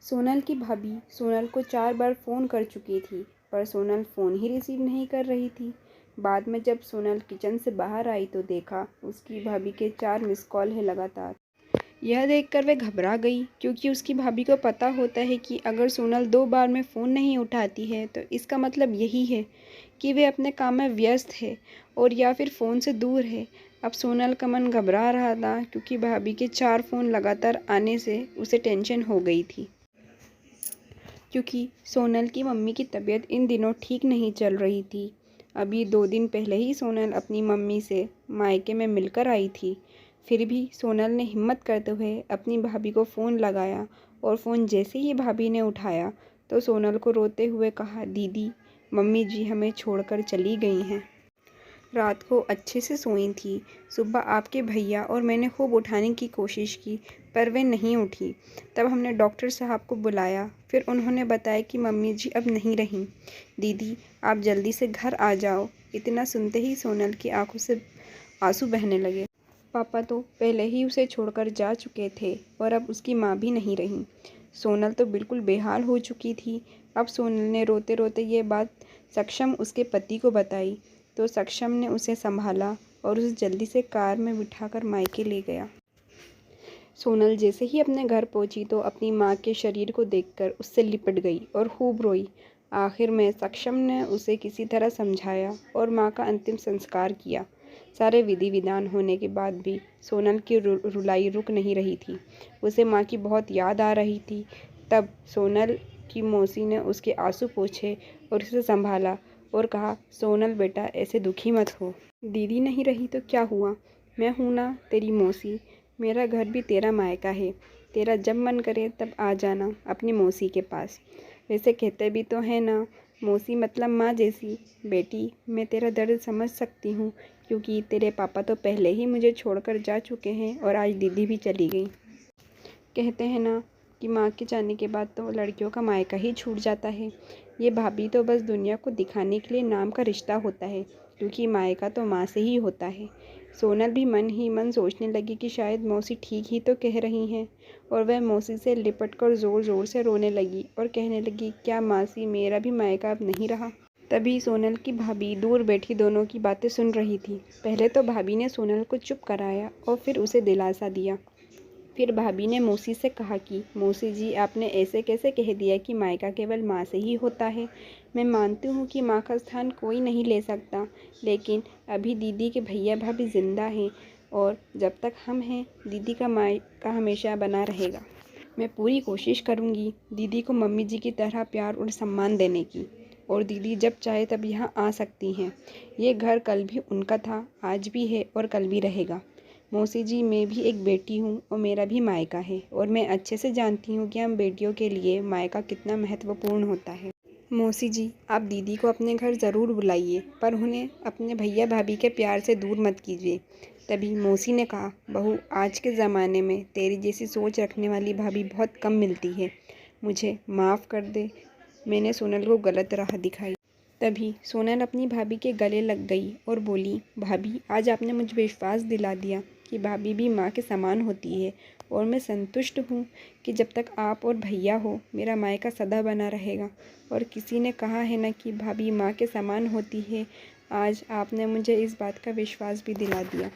सोनल की भाभी सोनल को 4 बार फ़ोन कर चुकी थी, पर सोनल फ़ोन ही रिसीव नहीं कर रही थी। बाद में जब सोनल किचन से बाहर आई तो देखा उसकी भाभी के 4 मिस कॉल है लगातार। यह देखकर वह घबरा गई, क्योंकि उसकी भाभी को पता होता है कि अगर सोनल 2 बार में फ़ोन नहीं उठाती है तो इसका मतलब यही है कि वे अपने काम में व्यस्त है और या फिर फ़ोन से दूर है। अब सोनल का मन घबरा रहा था, क्योंकि भाभी के 4 फ़ोन लगातार आने से उसे टेंशन हो गई थी। क्योंकि सोनल की मम्मी की तबीयत इन दिनों ठीक नहीं चल रही थी। अभी 2 दिन पहले ही सोनल अपनी मम्मी से मायके में मिलकर आई थी। फिर भी सोनल ने हिम्मत करते हुए अपनी भाभी को फ़ोन लगाया, और फ़ोन जैसे ही भाभी ने उठाया तो सोनल को रोते हुए कहा, दीदी, मम्मी जी हमें छोड़कर चली गई हैं। रात को अच्छे से सोई थी। सुबह आपके भैया और मैंने खूब उठाने की कोशिश की, पर वे नहीं उठी। तब हमने डॉक्टर साहब को बुलाया। फिर उन्होंने बताया कि मम्मी जी अब नहीं रहीं। दीदी, आप जल्दी से घर आ जाओ। इतना सुनते ही सोनल की आंखों से आंसू बहने लगे। पापा तो पहले ही उसे छोड़कर जा चुके थे और अब उसकी माँ भी नहीं रही। सोनल तो बिल्कुल बेहाल हो चुकी थी। अब सोनल ने रोते रोते ये बात सक्षम उसके पति को बताई, तो सक्षम ने उसे संभाला और उसे जल्दी से कार में बिठाकर मायके ले गया। सोनल जैसे ही अपने घर पहुंची तो अपनी माँ के शरीर को देखकर उससे लिपट गई और खूब रोई। आखिर में सक्षम ने उसे किसी तरह समझाया और माँ का अंतिम संस्कार किया। सारे विधि विधान होने के बाद भी सोनल की रुलाई रुक नहीं रही थी। उसे माँ की बहुत याद आ रही थी। तब सोनल की मौसी ने उसके आंसू पोंछे और उसे संभाला और कहा, सोनल बेटा, ऐसे दुखी मत हो। दीदी नहीं रही तो क्या हुआ, मैं हूँ ना, तेरी मौसी। मेरा घर भी तेरा मायका है। तेरा जब मन करे तब आ जाना अपनी मौसी के पास। वैसे कहते भी तो है ना, मौसी मतलब माँ जैसी। बेटी, मैं तेरा दर्द समझ सकती हूँ, क्योंकि तेरे पापा तो पहले ही मुझे छोड़कर जा चुके हैं और आज दीदी भी चली गई। कहते हैं ना कि माँ के जाने के बाद तो लड़कियों का मायका ही छूट जाता है। ये भाभी तो बस दुनिया को दिखाने के लिए नाम का रिश्ता होता है, क्योंकि मायका तो माँ से ही होता है। सोनल भी मन ही मन सोचने लगी कि शायद मौसी ठीक ही तो कह रही हैं, और वह मौसी से लिपट कर ज़ोर ज़ोर से रोने लगी और कहने लगी, क्या मासी, मेरा भी मायका अब नहीं रहा। तभी सोनल की भाभी दूर बैठी दोनों की बातें सुन रही थी। पहले तो भाभी ने सोनल को चुप कराया और फिर उसे दिलासा दिया। फिर भाभी ने मौसी से कहा कि मौसी जी, आपने ऐसे कैसे कह दिया कि मायका केवल माँ से ही होता है। मैं मानती हूँ कि माँ का स्थान कोई नहीं ले सकता, लेकिन अभी दीदी के भैया भाभी जिंदा हैं, और जब तक हम हैं दीदी का मायका हमेशा बना रहेगा। मैं पूरी कोशिश करूँगी दीदी को मम्मी जी की तरह प्यार और सम्मान देने की, और दीदी जब चाहे तब यहाँ आ सकती हैं। ये घर कल भी उनका था, आज भी है और कल भी रहेगा। मौसी जी, मैं भी एक बेटी हूँ और मेरा भी मायका है, और मैं अच्छे से जानती हूँ कि हम बेटियों के लिए मायका कितना महत्वपूर्ण होता है। मौसी जी, आप दीदी को अपने घर ज़रूर बुलाइए, पर उन्हें अपने भैया भाभी के प्यार से दूर मत कीजिए। तभी मौसी ने कहा, बहू, आज के ज़माने में तेरी जैसी सोच रखने वाली भाभी बहुत कम मिलती है। मुझे माफ़ कर दे, मैंने सोनल को गलत राह दिखाई। तभी सोनल अपनी भाभी के गले लग गई और बोली, भाभी, आज आपने मुझे विश्वास दिला दिया कि भाभी भी माँ के समान होती है, और मैं संतुष्ट हूँ कि जब तक आप और भैया हो मेरा मायका सदा बना रहेगा। और किसी ने कहा है ना कि भाभी माँ के समान होती है। आज आपने मुझे इस बात का विश्वास भी दिला दिया।